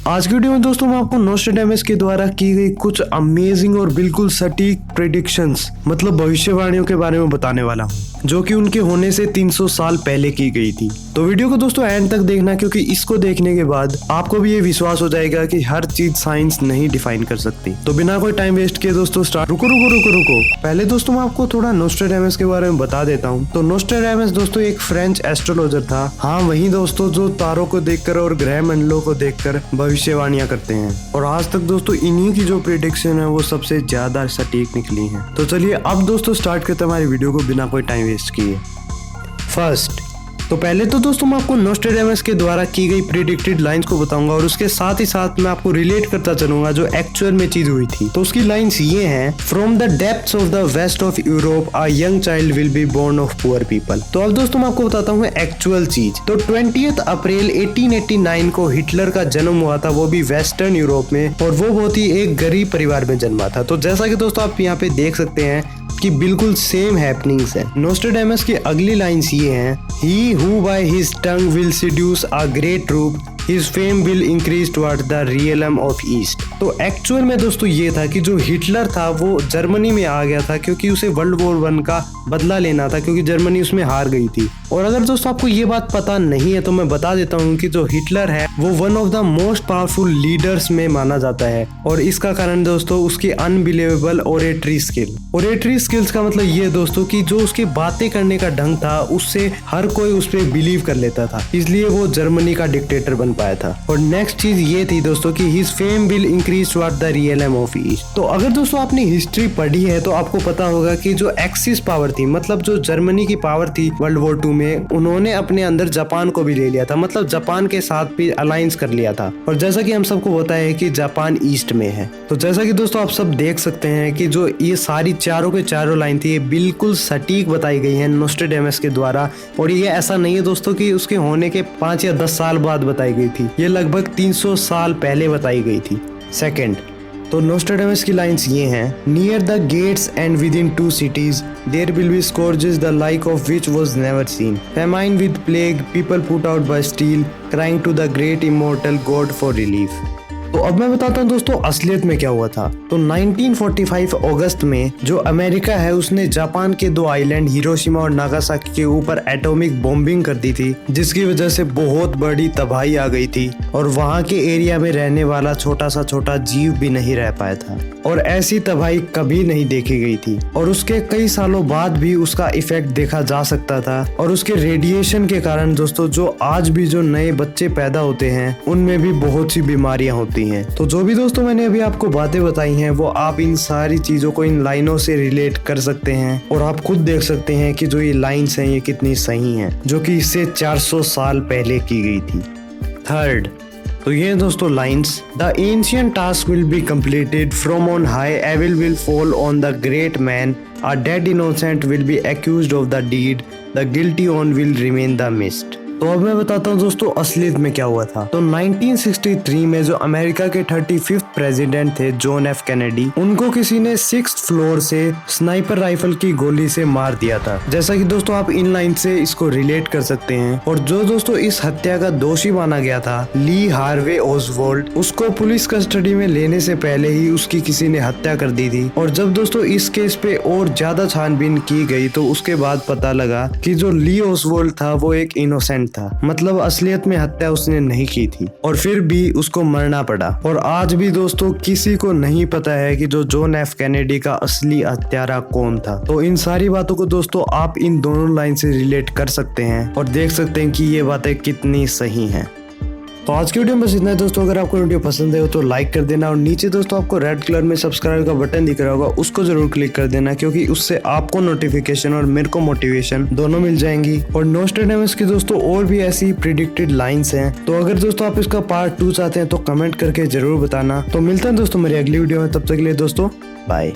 आज की वीडियो में दोस्तों मैं आपको नोस्ट्रेडेमस के द्वारा की गई कुछ अमेजिंग और बिल्कुल सटीक प्रेडिक्शंस मतलब भविष्यवाणियों के बारे में बताने वाला हूँ, जो कि उनके होने से 300 साल पहले की गई थी। तो वीडियो को दोस्तों एंड तक देखना, क्योंकि इसको देखने के बाद आपको भी ये विश्वास हो जाएगा कि हर चीज साइंस नहीं डिफाइन कर सकती। तो बिना कोई टाइम वेस्ट किए दोस्तों स्टार्ट। रुको। पहले दोस्तों मैं आपको थोड़ा नोस्ट्रेडेमस के बारे में बता देता हूँ। तो नोस्ट्रेडेमस दोस्तों एक फ्रेंच एस्ट्रोलॉजर था। हाँ वही दोस्तों जो तारों को देखकर और ग्रह मंडलों को देखकर भविष्यवाणियां करते हैं, और आज तक दोस्तों इन्हीं की जो प्रेडिक्शन है वो सबसे ज्यादा सटीक निकली है। तो चलिए अब दोस्तों स्टार्ट करते हैं हमारी वीडियो को बिना कोई टाइम वेस्ट किए। फर्स्ट, तो पहले तो दोस्तों मैं आपको नोस्ट्रेडेमस के द्वारा की गई प्रेडिक्टेड लाइंस को बताऊंगा, और उसके साथ ही साथ मैं आपको रिलेट करता चलूंगा जो एक्चुअल में चीज हुई थी। तो उसकी लाइंस ये हैं, from the depths of the west of Europe a young child will be born of poor people. तो अब दोस्तों मैं आपको बताता हूँ एक्चुअल चीज। तो 20 अप्रैल 1889 को हिटलर का जन्म हुआ था, वो भी वेस्टर्न यूरोप में, और वो बहुत ही एक गरीब परिवार में जन्मा था। तो जैसा कि दोस्तों आप यहाँ पे देख सकते हैं कि बिल्कुल सेम हैपनिंग्स है। नोस्ट्रेडेमस की अगली लाइंस ये हैं, he who by his tongue will seduce a great troop, his fame will increase toward the realm of east. तो एक्चुअल में दोस्तों ये था कि जो हिटलर था वो जर्मनी में आ गया था, क्योंकि उसे वर्ल्ड वॉर 1 का बदला लेना था, क्योंकि जर्मनी उसमें हार गई थी। और अगर दोस्तों आपको ये बात पता नहीं है तो मैं बता देता हूँ कि जो हिटलर है वो one of the most powerful leaders में माना जाता है, और इसका कारण दोस्तों उसकी unbelievable oratory skill. Oratory skills का मतलब ये दोस्तों कि जो उसकी बातें करने का ढंग था उससे हर कोई उस पर बिलीव कर लेता था, इसलिए वो जर्मनी का डिक्टेटर बन पाया था। और नेक्स्ट चीज ये थी दोस्तों कि his fame will increase toward the realm of east. तो अगर दोस्तों आपने हिस्ट्री पढ़ी है तो आपको पता होगा कि जो एक्सिस पावर थी, मतलब जो जर्मनी की पावर थी वर्ल्ड वॉर 2 में, उन्होंने अपने अंदर जापान को भी ले लिया था, मतलब जापान के साथ भी अलायंस कर लिया था। और जैसा कि हम सबको पता है कि जापान ईस्ट में है। तो जैसा कि दोस्तों आप सब देख सकते हैं कि जो ये सारी चारों के चारों लाइन थी ये बिल्कुल सटीक बताई गई है नोस्ट्रेडेमस के द्वारा। और ये ऐसा नहीं है दोस्तों कि उसके होने के 5 या 10 साल बाद बताई गई थी, ये लगभग 300 साल पहले बताई गई थी। सेकंड, तो नोस्ट्रेडेमस की लाइंस ये हैं, near the gates and within 2 cities there will be scourges the like of which was never seen, famine with plague, people put out by steel, crying to the great immortal God for relief। तो अब मैं बताता हूँ दोस्तों असलियत में क्या हुआ था। तो 1945 अगस्त में जो अमेरिका है उसने जापान के 2 आइलैंड हिरोशिमा और नागासाकी के ऊपर एटॉमिक बॉम्बिंग कर दी थी, जिसकी वजह से बहुत बड़ी तबाही आ गई थी, और वहाँ के एरिया में रहने वाला छोटा जीव भी नहीं रह पाया था। और ऐसी तबाही कभी नहीं देखी गई थी, और उसके कई सालों बाद भी उसका इफेक्ट देखा जा सकता था। और उसके रेडिएशन के कारण दोस्तों जो आज भी जो नए बच्चे पैदा होते हैं उनमें भी बहुत सी बीमारियां होती हैं। तो जो भी दोस्तों मैंने अभी आपको बातें बताई हैं वो आप इन सारी चीजों को इन लाइनों से रिलेट कर सकते हैं, और आप खुद देख सकते हैं कि जो ये लाइन्स हैं ये कितनी सही हैं, जो कि इससे 400 साल पहले की गई थी। थर्ड, तो ये दोस्तों lines, the ancient task will be completed, from on high evil will fall on the great man, a dead innocent will be accused of the deed, the guilty on will remain the mist. तो अब मैं बताता हूँ दोस्तों असलियत में क्या हुआ था। तो 1963 में जो अमेरिका के 35th प्रेसिडेंट थे जॉन एफ कैनेडी, उनको किसी ने 6th फ्लोर से स्नाइपर राइफल की गोली से मार दिया था। जैसा कि दोस्तों आप इन लाइन से इसको रिलेट कर सकते हैं। और जो दोस्तों इस हत्या का दोषी माना गया था ली हार्वे ओसवाल्ड, उसको पुलिस कस्टडी में लेने से पहले ही उसकी किसी ने हत्या कर दी थी। और जब दोस्तों इस केस पे और ज्यादा छानबीन की गई तो उसके बाद पता लगा कि जो ली ओसवाल्ड था वो एक इनोसेंट था, मतलब असलियत में हत्या उसने नहीं की थी, और फिर भी उसको मरना पड़ा। और आज भी दोस्तों किसी को नहीं पता है कि जो जॉन एफ कैनेडी का असली हत्यारा कौन था। तो इन सारी बातों को दोस्तों आप इन दोनों लाइन से रिलेट कर सकते हैं और देख सकते हैं कि ये बातें कितनी सही हैं। तो आज की वीडियो में बस इतना है दोस्तों। अगर आपको वीडियो पसंद है तो लाइक कर देना, और नीचे दोस्तों आपको रेड कलर में सब्सक्राइब का बटन दिख रहा होगा, उसको जरूर क्लिक कर देना, क्योंकि उससे आपको नोटिफिकेशन और मेरे को मोटिवेशन दोनों मिल जाएंगी। और नोस्ट्रेडेमस की दोस्तों और भी ऐसी प्रिडिक्टेड लाइंस हैं, तो अगर दोस्तों आप इसका पार्ट 2 चाहते हैं तो कमेंट करके जरूर बताना। तो मिलते हैं दोस्तों मेरी अगली वीडियो में, तब तक के लिए दोस्तों बाय।